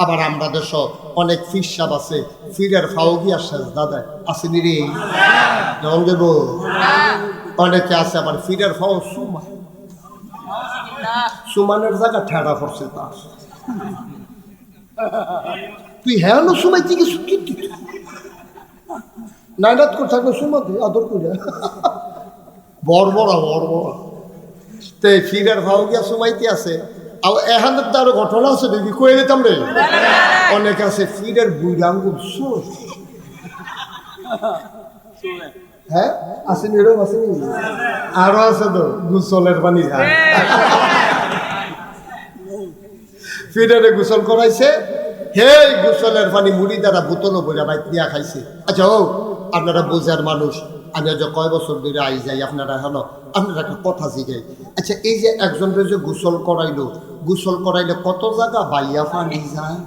আবার আমরা দেশ অনেক ফির সাপ আছে, ফিরের ফাও গিয়া সেজদা দেয়, আসেনি রে? যেমন দেব অনেকে আছে, আবার ফিরের ফাও সুমান, সুমানের জায়গা ঠেড়া পড়ছে তার। তুই হ্যাঁ সুমাইতে কিছু কি নাইরাত করে থাকলে সুমাতে আদর করে বড় তে ফিরের ভাও গিয়া সুমাইতে আছে। আর এখান তো আরো ঘটনা আছে দেখি কয়ে দিতাম রে। অনেক আছে ফিরের বুড়া আঙ্গুল সোস, হ্যাঁ আসেনি, এরকম আসেনি, আরো আছে তো গুসলের পানি খায়। ফিরের গোসল করাইছে, হে গোসলের পানি মুড়ি দ্বারা বোতলও বইয়া বাইক নিয়ে খাইছে। আচ্ছা ও আপনারা বোঝার মানুষ, আমি আজ কয় বছর ধরে আই যাই, আপনারা হলো আপনারা একটা কথা জিগাই। আচ্ছা এই যে একজনের যে গোসল করাইলো, গোসল করাইলে কত জায়গা বাইয়া পানি যায়?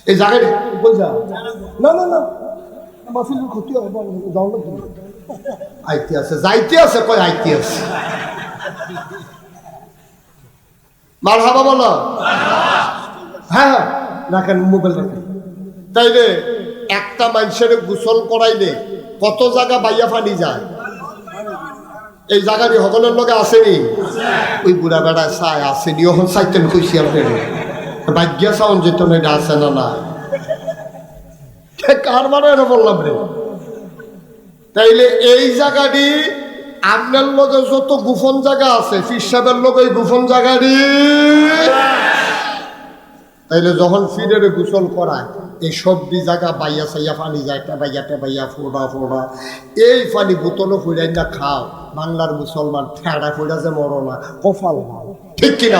এই জায়গায় বোঝা না না না মাফিলের ক্ষতি হবে, যাও না আইতে আছে, যাইতে আছে, কয় আইতে আছে। মারহাবা বলো, হ্যাঁ রাখেন মোবাইল রাখেন। তাইলে একটা মানুষের গোসল করাইলে কত জায়গা বাইয়া পানি যায়? এই জায়গারই সকলের লোকে আসেনি, ওই বুড়া বেড়ায় চায় আসেনি, ওখান চাইতেন খুশি আপনার ভাগ্যা চাউন যেত না, এটা আছে না না কার মানে এটা বললাম রে। তাইলে এই জায়গাটি আপনার লোকের যত গোপন জায়গা আছে, ফির সাহেবের লোক এই গোপন জায়গাটি। তাইলে যখন ফিরের গোসল করায় এই সবজি জায়গা বাইয়া চাইয়া পানি যায়, টেবাইয়া ফোড়া এই পানি বোতলও ফুড়াই না খাও। বাংলার মুসলমান ঠেড়া ফুড়া যে মরো না, কপাল ভালো, ঠিক কিনা?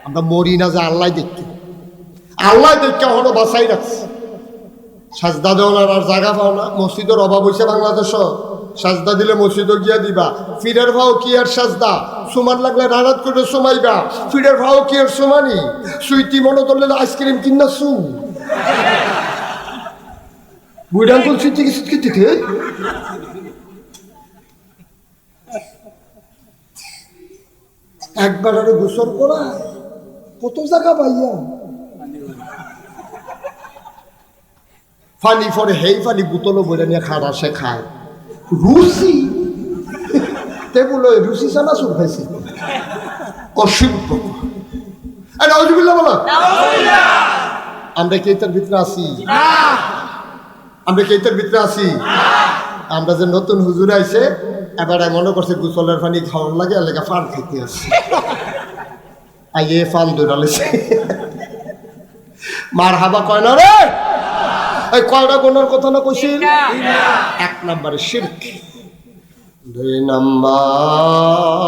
আমরা মরি না যে আল্লাহ দেখি, আল্লাহ দেখে হলো বাঁচাই রাখছে। সাজদা দেওয়ার আর জায়গা পাও না, মসজিদের অভাব হয়েছে বাংলাদেশ। সাজদা দিলে মসজিদও গিয়া দিবা, ফিরের ভাও কি আর সাজদা? সুমান লাগলে রানাত করে সুমাইবা, ফিরের ভাও কি আর সুমানি? সুইটি মনে করলে আইসক্রিম কিনা সু বুড়াঙ্কুল সুইটি কিছু খেতে একবার আরো গোসল করা কত জায়গা পাইয়া ফানি ফরে, হেই ফানি বোতলও বলে নিয়ে খাড়া সে খায়। রুচি টেবুল রুচি চানা চুর খাইছে, অসভ্য। বলো আমরা কি এটার ভিতরে আছি? আমরা কি এটার ভিতরে আছি? আমরা যে নতুন হুজুর আইছে এবার মনে করছে গোসলের পানি খাওয়ার লাগে, এলাকা ফান খেতে আছে, আইয়ে ফান দৌড়ালেছে। মার হাবা কয় না রে, এই কয়টা গুণের কথা না কইছি? এক নম্বরে শিরক, দুই নম্বর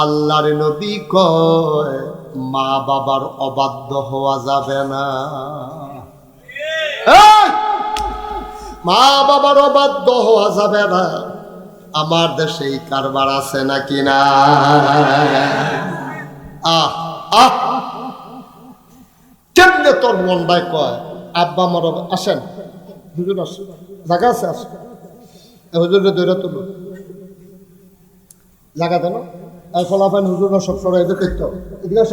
আল্লাহর নবী কয় মা বাবার অবাধ্য হওয়া যাবে না। মা বাবার অবাধ্য হওয়া যাবে না। আমার দেশে এই কারবার আছে নাকি না? কেমনে তোর মনটাই কয় আব্বা আমার আসেন, হুজুর আসেন, জায়গা আছে আসেন, হুজুরে দৈরা তুল জায়গা দেন, ফলাফেন হুজুর সব সরাই দেখতো এদিকে আস।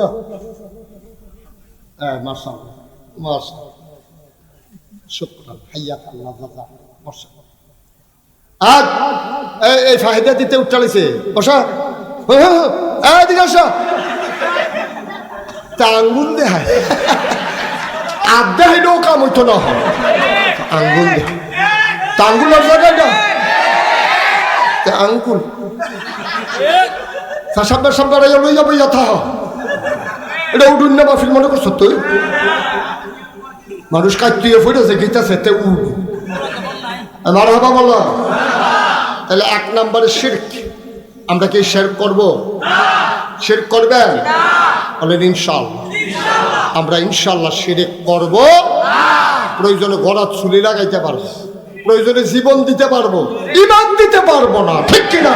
হ্যাঁ মার্শাল মার্শাল শুকরান হাইয়া আল্লাহ দাদা বসা। আজ এই ফাহিদা দিতে উঠালিছে, বসা এদিকে আস। তা আঙ্গুল দেখায় আড্ডা হইলেও কাম হইতো না, আঙ্গুল দেখায় তা আঙ্গুলের জায়গাটা আঙ্গুল সামনে সামনে লই যাবো যথা এটা উঠুন না বাফিল মনে করছো তুই? মানুষ কাটিয়ে ফুটেছে গীতাছে তে উঠ আমার হবা বলো। তাহলে এক নম্বরে শিরক। আমরা কি শিরক করব? শিরক করবেন বলেন ইনশাআল্লাহ। আমরা ইনশাআল্লাহ শিরক করব। প্রয়োজনে গলার ছুরি লাগাইতে পারবো, প্রয়োজনে জীবন দিতে পারবো, ঈমান দিতে পারবো না, ঠিক কিনা?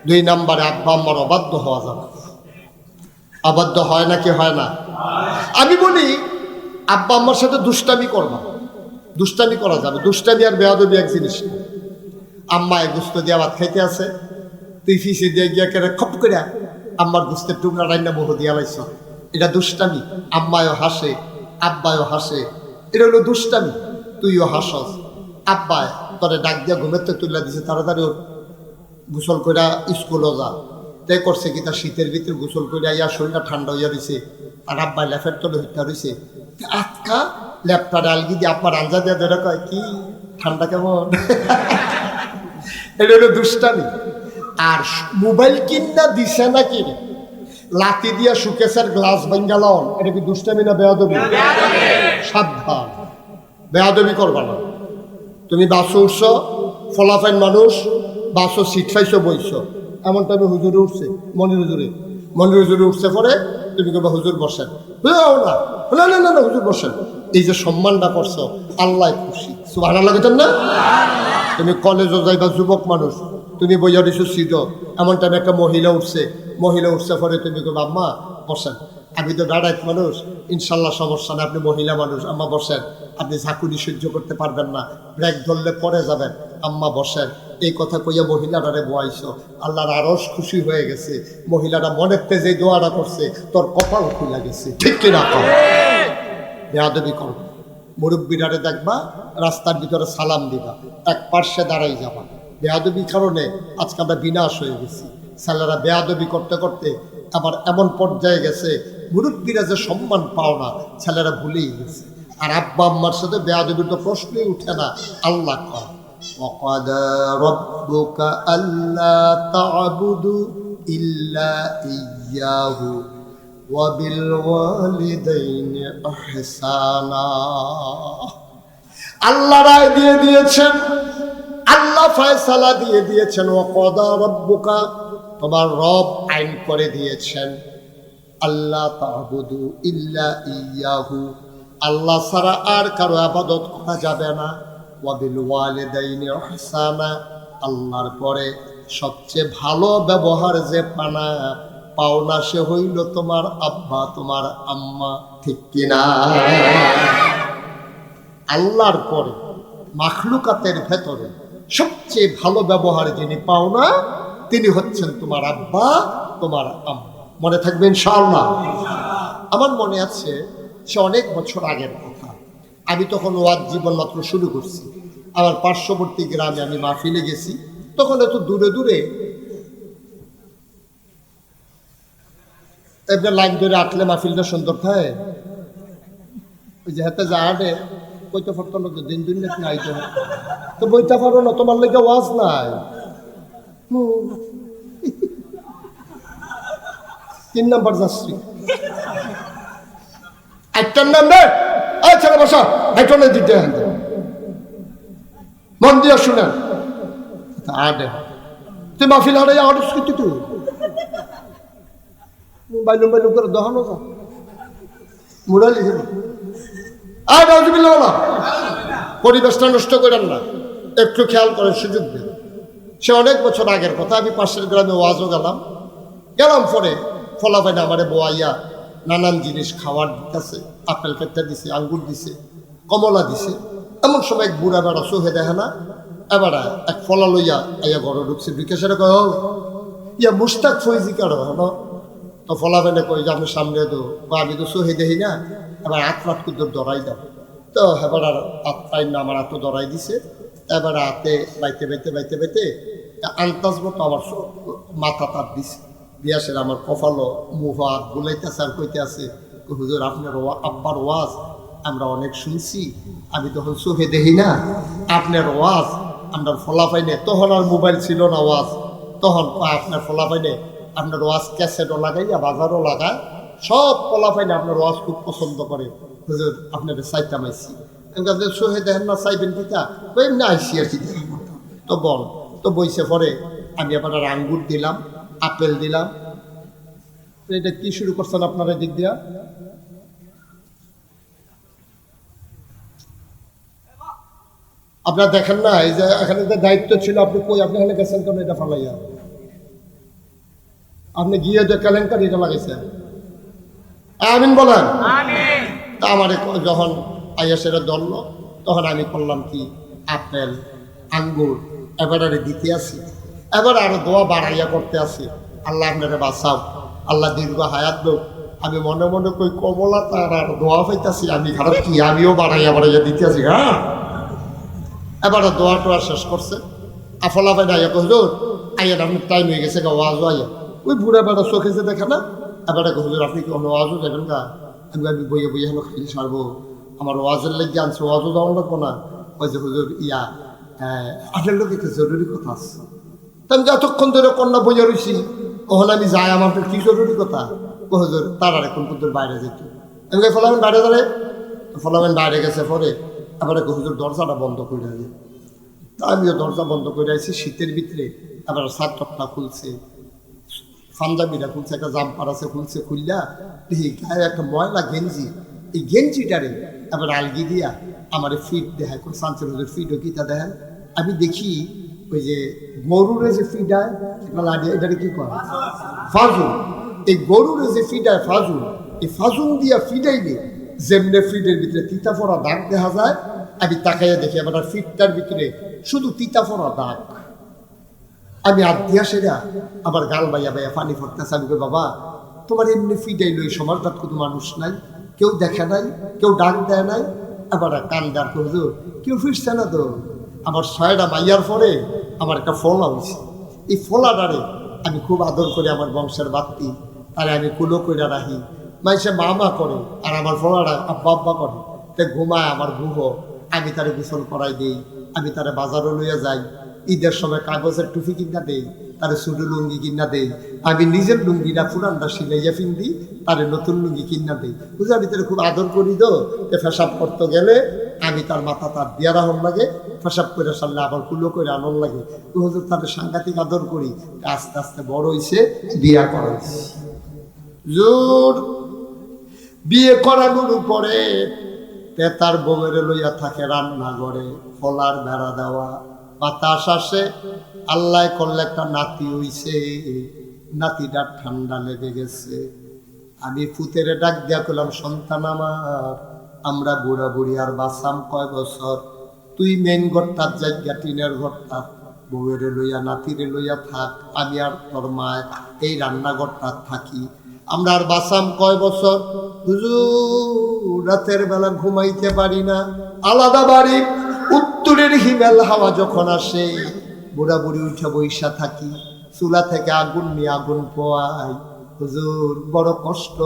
দুই নম্বরে আব্বা আম্মার অবাধ্য হওয়া যাবে। অবাধ্য হয় নাকি হয় না? আমি বলি আব্বা আম্মার সাথে দুষ্টামি করবা, দুষ্টামি করা যাবে। দুষ্টামি আর বেয়াদবি এক জিনিস না। আম্মা গোস্ত দিয়া ভাত খাইতে আছে, তুই ফিসে দিয়ে গিয়া কেন খপ করে আম্মার গুস্তের টুকরা রান্না বহু দিয়া লাইছ। এটা দুষ্টামি। আম্মায়ও হাসে, আব্বায়ও হাসে, এটা হলো দুষ্টামি। তুইও হাসস। আব্বায় তোরে ডাক দিয়া ঘুমের তো তুলে দিছে, তাড়াতাড়ি ওর গোসল কইরা স্কুলও যা। তাই করছে কি, তার শীতের ভিতরে গোসল কইরা ইয়া শরীরটা ঠান্ডা হইয়া রয়েছে। আর আব্বাই লেফের তলে হইতা রয়েছে, আটকা ল্যাপটা আলগি দিয়ে আব্বার আঞ্জা দিয়া ধরে কয় কি ঠান্ডা কেমন। এটা হলো দুষ্টামি। আর মোবাইল কিনা দিছে না কিনে লাতি দিয়া সুকেশের গ্লাস ভাঙ্গা লন, এটা কি দুষ্টামি না বেয়াদবি? সাবধান, বেয়াদবি করবা না। তুমি বাসে উঠছো, ফলাফাইন মানুষ, বাসো সিট পাইছো বইছো, এমন টাইমে হুজুরে উঠছে, মনির হুজুরে উঠছে পরে তুমি কবে হুজুর বসেন, না না না না হুজুর বসেন। এই যে সম্মানটা করছো, আল্লাহ খুশি। সুবহানাল্লাহ লাগেন না? তুমি কলেজও যাইবা, যুবক মানুষ, তুমি বইয়া দিছো সিট, এমন টাইমে একটা মহিলা উঠছে পরে তুমি কবে আম্মা বসেন। আমি তো দাঁড়াইত মানুষ, ইনশাল্লাহ সমস্যা না, আপনি মহিলা মানুষ, আম্মা বসেন। আপনি ঝাঁকুনি সহ্য করতে পারবেন না, ব্রেক ধরলে পরে যাবেন, আম্মা বসেন। এই কথা কইয়া মহিলাটারে বয়াইছো, আল্লাহর আরশ খুশি হয়ে গেছে। মহিলাটা মনের তেজে দোয়াটা করছে, তোর কপাল খুলে গেছে। ঠিক কিনা? বেয়াদবি করো। মুরব্বীরারে দেখবা, রাস্তার ভিতরে সালাম দিবা, এক পার্শ্বে দাঁড়াই যাবা। বেয়াদবি কারণে আজকে আমরা বিনাশ হয়ে গেছি। ছেলেরা বেয়াদবি করতে করতে আবার এমন পর্যায়ে গেছে, মুরব্বীরা যে সম্মান পাও না, ছেলেরা ভুলেই গেছে। আর আব্বা আম্মার সাথে বেয়াদবির তো প্রশ্নই উঠে না। আল্লাহ কয় ওয়াকাদা রাব্বুকা আল্লা তা'বুদু ইল্লা ইয়্যাহু ওয়া বিল ওয়ালিদাইনি ইহসানা। আল্লাহ রায় দিয়ে দিয়েছেন, আল্লাহ ফয়সালা দিয়ে দিয়েছেন। ওয়াকাদা রাব্বুকা, তোমার রব আইন করে দিয়েছেন, আল্লাহ তা'বুদু ইল্লা ইয়্যাহু, আল্লাহ ছাড়া আর কারো ইবাদত করা যাবে না। ওয়া বিল ওয়ালিদাইনি ইহসানা, আল্লাহর পরে সবচেয়ে ভালো ব্যবহার যে পাওনা সে হইল তোমার আব্বা, তোমার আম্মা। ঠিক কিনা? আল্লাহর পরে মাখলুকাতের ভেতরে সবচেয়ে ভালো ব্যবহার যিনি পাওনা, তিনি হচ্ছেন তোমার আব্বা, তোমার আম্মা। মনে থাকবে ইনশাআল্লাহ। আমার মনে আছে, সে অনেক বছর আগের কথা। আমি তখন ওয়াজ জীবন মাত্র শুরু করছি। আমার পার্শ্ববর্তী গ্রামে আমি মাহফিলে গেছি। তখন এত দূরে দূরে এবার লাইন ধরে আটলে মাহফিলটা সুন্দর থাকে। ওই যে হাতে যা আটে বইতে পারতো না, দিন দিন নাই তো বইতে পারো না, তোমার লেগে ওয়াজ নাই। 3 নম্বর যাচ্ছি, 8টার নাম রে, ছেলে বসা, 8টার দিতে মন দিয়ে শুনেন। আডে তুই মাহফিল আড়ে আড়স কিন্তু তুই বাইলুম করে দহানো যা মুরালি দেব। আর পরিবেশটা নষ্ট করেন না, একটু খেয়াল করেন, সুযোগ দেন। সে অনেক বছর আগের কথা। আমি পাশের গ্রামে ওয়াজও গেলাম পরে ফলাফাইনা আমারে বোয়াইয়া নানান জিনিস খাওয়ার দিতেছে, আপেল কেটে দিছে, আঙ্গুর দিছে, কমলা দিছে। এমন সময় এক বুড়া বেড়া সোহে দেখে না, এবার এক ফলা লইয়া আইয়া ঘরে ঢুকছে। বিকাশের কয় ইয়া মুস্তাক ফৈজি কারো হলো। তো ফলাফাইনা কই যে আপনি সামনে তো, আমি তো সোহে দেখি না, এবার আত্মাত কুদ্দুর দরাই দাও। তো এবার আর আত্মাই না আমার হাতও দরাই দিছে। এবার হাতে বাইতে আন্তাজ মতো আমার মাথা তার দিছে। বিয়াসের আমার কপালও মুখ হাত বুলাইতেছে আর কইতে আছে, হুজুর আপনার আব্বার ওয়াজ আমরা অনেক শুনছি, আমি তখন চোখে দেখি না, আপনার ওয়াজ আমরা ফলাফাইনে, তখন আর মোবাইল ছিল না ওয়াজ, তখন আপনার ফলাফাইনে আপনার ওয়াজ ক্যাসেটও লাগাইয়া বাজারও লাগায়, সব ফলাফাইনে আপনার ওয়াজ খুব পছন্দ করে। হুজুর আপনার চাইতাম আইসি, আমি চোখে দেখেন না, চাইবেন কিতা এমনি আইসি আর কি। তো বল তো বইসে পরে আমি আবার আর আঙ্গুর দিলাম, আপেল দিলাম। এটা কি শুরু করছেন আপনারা দিক দিয়া? আপনারা দেখেন না, এই যে এখানে যে দায়িত্ব ছিল, আপনি কই, আপনি এখানে গেছেন কেন? এটা ফালাইয়া আপনি গিয়ে যে কেলেঙ্কারি এটা লাগাইছেন। আমিন বলেন। তা আমার যখন আইয়া সেটা ধরলো, তখন আমি করলাম কি, আপেল আঙ্গুর এবারে দিতে আসি। এবার আরো দোয়া বাড়াইয়া করতে আসি, আল্লাহ আপনারে বাঁচাও, আল্লাহ দীর্ঘ হায়াত দোক। আমি মনে মনে কই কমলা তার আর দোয়া পাইতাছি, আমি খারাপ কি, আমিও বাড়াইয়া দিতে আছি। হ্যাঁ, এবার দোয়া টোয়া শেষ করছে। আফলা ভাই আইয়া হুজুর আইয়া আপনার টাইম হয়ে গেছে, ওয়াজও আইয়া। ওই বুড়া বেড়া চোখে যে দেখে না, এবার হুজুর আপনি কি ওয়াজও যাবেন গা? আমি বইয়ে বইয়ে হলো খালি সারবো, আমার ওয়াজের লেগে আনছে, ওয়াজও যাওয়া লাগবো না। ওই যে হুজুর ইয়া আপনার লোক একটা জরুরি কথা আছে। আমি যতক্ষণ ধরে কন্যা বইয়া রয়েছি, ওখানে আমি যাই, আমার তো কি জরুরি কথা। ও হুজুর তার আর এখন পর্যন্ত বাইরে যেত। আমি ফলামেন বাইরে দাঁড়ে, ফলামেন বাইরে গেছে পরে আবার হুজুর দরজাটা বন্ধ করে আনি। তা আমিও দরজা বন্ধ করে আছি শীতের ভিতরে। আবার সাতটা খুলছে, পাঞ্জাবিটা খুলছে, একটা জাম্পার আছে খুলছে, খুললা দেখি গায়ে একটা ময়লা গেঞ্জি, এই গেঞ্জিটারে আবার আলগি দিয়া আমার ফিট দেখায়, সানসের হুজুর ফিটও কিতা দেখেন। আমি দেখি ওই যে গরুরে যে ফিডায় এটাকে কি করে ফাজুল, এই গরুরে যে ফিডায় ফাজুল, এই ফাজুল দিয়া ফিডাইলে যেমনে ফিডের ভিতরে তিতা ফোড়া দাগ দেখা যায়, আমি তাকাইয়া দেখি আবার ফিটটার ভিতরে শুধু তিতা ফোড়া দাগ। আমি আত্মীয়া সেরা আবার গাল বাইয়া বাইয়া পানি ফোটতেছে। আমি বাবা তোমার এমনি ফিডাইলো, এই সমাজটাত কোনো মানুষ নাই, কেউ দেখে নাই, কেউ ডাক দেয় নাই। আবার কান ডাক হুজুর কেউ ফিরছে না তো। আমার 6টা মাইয়ার পরে আমার একটা ফলা হয়েছে, এই ফলাটারে আমি খুব আদর করি, আমার বংশের বাত্তি, তারে আমি কুলো করে রাখি। মাইসে মা করে আর আমার ফলাটা আব্বা আব্বা করে। তে ঘুমায় আমার গুহ, আমি তারে গোসল করাই দিই, আমি তারে বাজারও লইয়া যাই। ঈদের সময় কাগজের টুপি কিনা দেই, তারে ছোটো লুঙ্গি কিনা দেই। আমি নিজের লুঙ্গিটা পুরানটা সিলাইয়া ফিন্দি, তারে নতুন লুঙ্গি কিনা দেই। বুঝে আমি তারে খুব আদর করি তো। পেশাব করতে গেলে আমি তার মাথা তার দিয়া রাহন লাগে, পেশাব করে সারলে আবার কুলো করে আনন্দ লাগে। হুজুর তাদের সাংঘাতিক আদর করি। আস্তে আস্তে বড় হয়েছে, বিয়া করাইছে। জোর বিয়ে করানোর উপরে তার বউয়ের লইয়া থাকে রান্নাঘরে, ফলার বেড়া দেওয়া, বাতাস আসে। আল্লাহ করলে একটা নাতি হইছে, নাতিটা ঠান্ডা লেগে গেছে। আমি ফুতেরে ডাক দিয়া করলাম, সন্তান আমার, আমরা বুড়া বুড়ি আর বাঁচাম কয় বছর, তুই মেন ঘরটার জায়গা টিনের ঘরটা বউয়েরে লইয়া নাতিরে লইয়া থাক, আমি আর তোর মায় এই রান্নাঘরটা থাকি, আমরা আর বাঁচাম কয় বছর। হুজুর রাতের বেলা ঘুমাইতে পারি না, আলাদা বাড়ি, উত্তরের হিমেল হাওয়া যখন আসে বুড়া বুড়ি উঠে বৈশা থাকি, চুলা থেকে আগুন নিয়ে আগুন পোয়াই। হুজুর বড় কষ্ট,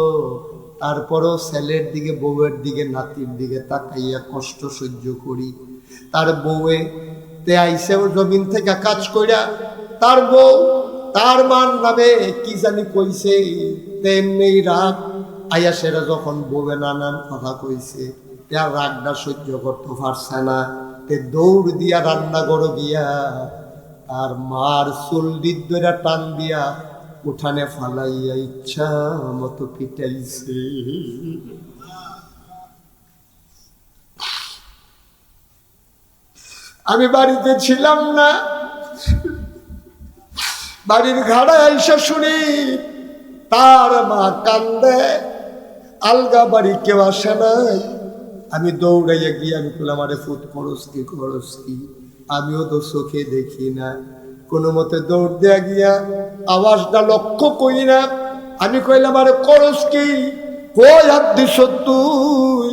তারপরও ছেলের দিকে বউয়ের দিকে নাতির দিকে তাকাইয়া কষ্ট সহ্য করি। তার বউয়ে তে আইসে ও জমিন থেকে কাজ কইরা, তার বউ তার মান নামে কি জানি কইছে, তেমনি রাগ আইয়া সেরা যখন বউয়ে নানান কথা কইছে, তার রাগটা সহ্য করতে পারছে না, তে দৌড় দিয়া রান্নাঘর গিয়া আর মার চুল ধরে টান দিয়া উঠানে ফালাইয়া ইচ্ছা মতো পিটাইছে। আমি বাড়িতে ছিলাম না, বাড়ির ঘাড়ায় আইসা শুনি তার মা কান্দে, আলগা বাড়ি কেউ আসে নাই। আমি দৌড়াইয়া গিয়ে আমি বললাম, আরে ফুট করস কি, আমিও তো চোখে দেখি না। কোনো মতে দৌড় দেয়া গিয়া আওয়াজটা লক্ষ্য করি না, আমি কইলাম, আরে করস কি, কই হাত দিস তুই?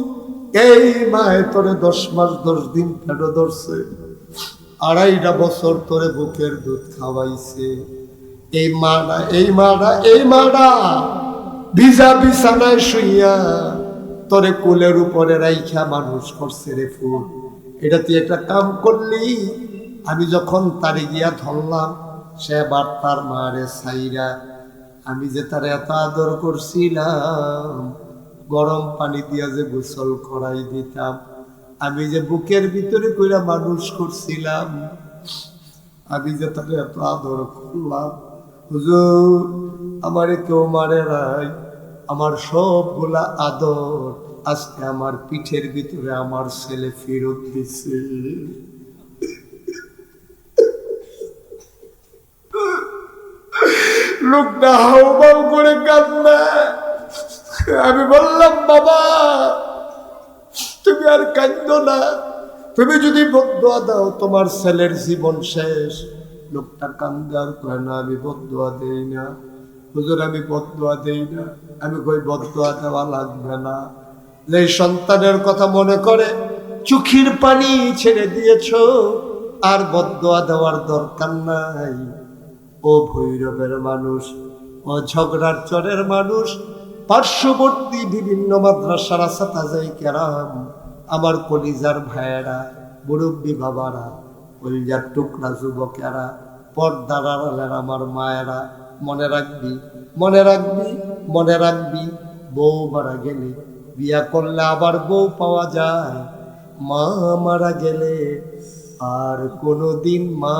এই মায়ে তোরে 10 মাস 10 দিন পেটে ধরছে, 2.5 বছর তোরে বুকের দুধ খাওয়াইছে। এই মাটা ভিজা বিছানায় শুইয়া তোরে কোলের উপরে রাইখা মানুষ করছে রে ফুল। এটা তুই একটা কাম করলি। আমি যখন তারে গিয়া ধরলাম, সে বার তার মারে সাইরা, আমি যে তারে এত আদর করছিলাম, গরম পানি দিয়া যে গোসল করাই দিতাম, আমি যে বুকের ভিতরে কইরা মানুষ করছিলাম, আমি যে তারে এত আদর করলাম, হুজুর আমারে কেউ মারে নাই, আমার সবগুলা আদর আজকে আমার পিঠের ভিতরে আমার ছেলে ফেরত দিছে। লোকটা হাউমাউ করে কাঁদনা। আমি বললাম, বাবা তুমি আর কাঁদো না, তুমি যদি বদুয়া দাও তোমার ছেলের জীবন শেষ, লোকটা কান্দে আর কয় না আমি বদদোয়া দেই না হুজুর, আমি বদদোয়া দেই না। আমি কই বদদোয়া দেওয়া লাগবে না, যে সন্তানের কথা মনে করে চোখের পানি ছেড়ে দিয়েছ আর বদদোয়া দেওয়ার দরকার নাই। ও ভৈরবের মানুষ, ও ঝগড়ার চরের মানুষ, পার্শ্ববর্তী বিভিন্ন মাদ্রাসার আসাতাজাই কেরাম, আমার কলিজার ভাইয়েরা, মুরব্বী বাবারা, কলিজার টুকরা যুবকেরা, পর্দার আড়ালের আমার মায়েরা, মনে রাখবি, মনে রাখবি, মনে রাখবি, বউ মারা গেলে, বিয়া করলে আবার বউ পাওয়া যায়, মা মারা গেলে আর কোনোদিন মা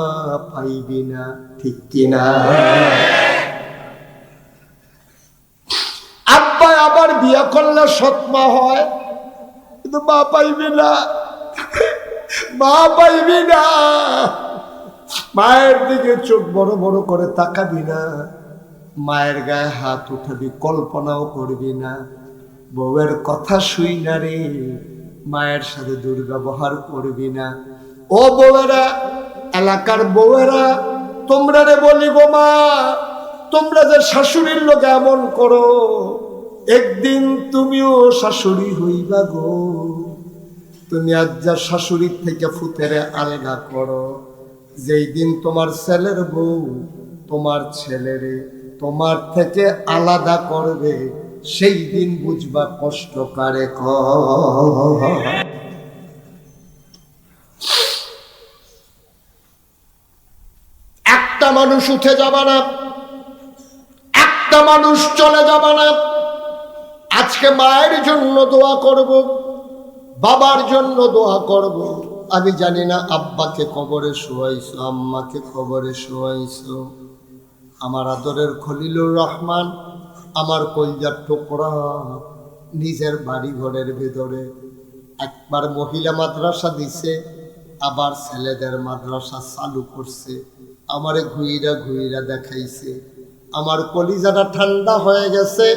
পাইবি না, ঠিক কিনা? আব্বা আবার বিয়া করলে সৎ মা হয়, কিন্তু মা পাইবি না, মা পাইবি না। মায়ের দিকে চোখ বড় বড় করে তাকাবি না, মায়ের গায়ে হাত উঠাবি কল্পনাও করবি না, বউয়ের কথা শুই না রে, মায়ের সাথে দুর্ব্যবহার করবি না। ও বউয়েরা, এলাকার বউয়েরা, তোমরা রে বলি গো মা, তোমরা যে শাশুড়ির লোক এমন করো, একদিন তুমিও শাশুড়ি হইবা গো। তুমি আজ যা শাশুড়ির থেকে ফুতেরে আলগা করো, যেই দিন তোমার ছেলের বউ তোমার ছেলেরে তোমার থেকে আলাদা করবে, সেই দিন বুঝবা কষ্ট কারে। একটা মানুষ উঠে যাবে না, একটা মানুষ চলে যাবে না। আজকে মায়ের জন্য দোয়া করব, বাবার জন্য দোয়া করব। আমি জানি না আব্বাকে কবরে শোয়াইছো, আম্মাকে কবরে শোয়াইছো। আমার আদরের খলিলুর রহমান, আমার কলজার টুকরা, নিজের বাড়ি ঘরের ভেতরে একবার মহিলা মাদ্রাসা দিছে, আবার ছেলেদের মাদ্রাসা চালু করছে। আমারে ঘুইরা ঘুইরা দেখাইছে, আমার কলিজাটা ঠান্ডা হয়ে গেছে।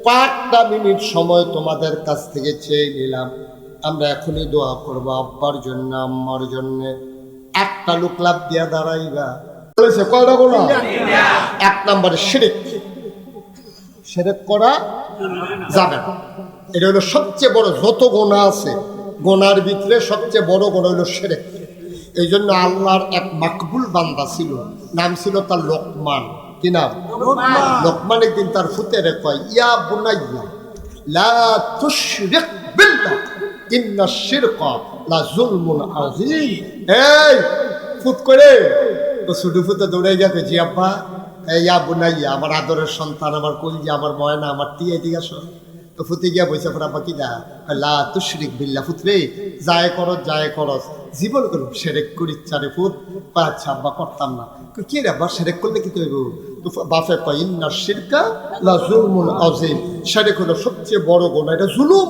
কয়েকটা মিনিট সময় তোমাদের কাছ থেকে চেয়ে নিলাম। আমরা এখনই দোয়া করবো আব্বার জন্য, আম্মার জন্য। একটা লোক লাভ দিয়া দাঁড়াইবা বলেছে, কয়টা গোনা? এক নম্বরে শিরক, শিরক করা যাবে না। এটা হলো সবচেয়ে বড়, যত গোনা আছে গোনার ভিতরে সবচেয়ে বড় গোনা হলো শিরক। এই জন্য আল্লাহর এক মাকবুল বান্দা ছিল, নাম ছিল তার লোকমান। কি নাম? লোকমান। একদিন তার ফুতেরে কয়, ইয়া বুনাইয়া লা তুশরিক বিল্লাহ ইন্না শিরকা লা যুলমুন আযীম। এই ফুত করে তো ছোট ফুতে দৌড়ে যাবে, জি আব্বা। ইয়া বুনাইয়া, আমার আদরের সন্তান, আমার কলজি, আমার ময়না, আমার টিয়া, ঠিক আছে। তো ফুতে গিয়া বইসা পর আব্বা কি দা, লা তুশরিক বিল্লাহ। ফুতরে যায় করস, যায় করস, জীবন করুক সেরেক করি চারে ফুত। আচ্ছা আব্বা, করতাম না। কি রে আব্বা, সেরেক করলে কি করবো? তো বাপে কয়, ইন্না শিরকা লা যুলমুন আযীম। সেরেক হলো সবচেয়ে বড় গুনাহ, এটা জুলুম,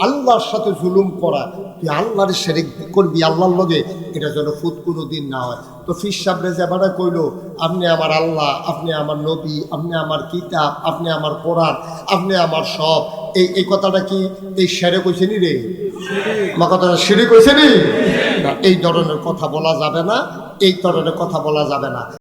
আল্লাহর সাথে জুলুম করা। তুই আল্লাহর শিরক করবি আল্লাহর লগে, এটা যেন ফুত কোনো দিন না হয়। তো ফির সাবরে যেবারে কইল, আপনি আমার আল্লাহ, আপনি আমার নবী, আপনি আমার কিতাব, আপনি আমার কোরআন, আপনি আমার সব। এই কথাটা কি এই শিরক কইছে নি রে? আমার কথাটা শিরক কইছে নি? এই ধরনের কথা বলা যাবে না, এই ধরনের কথা বলা যাবে না।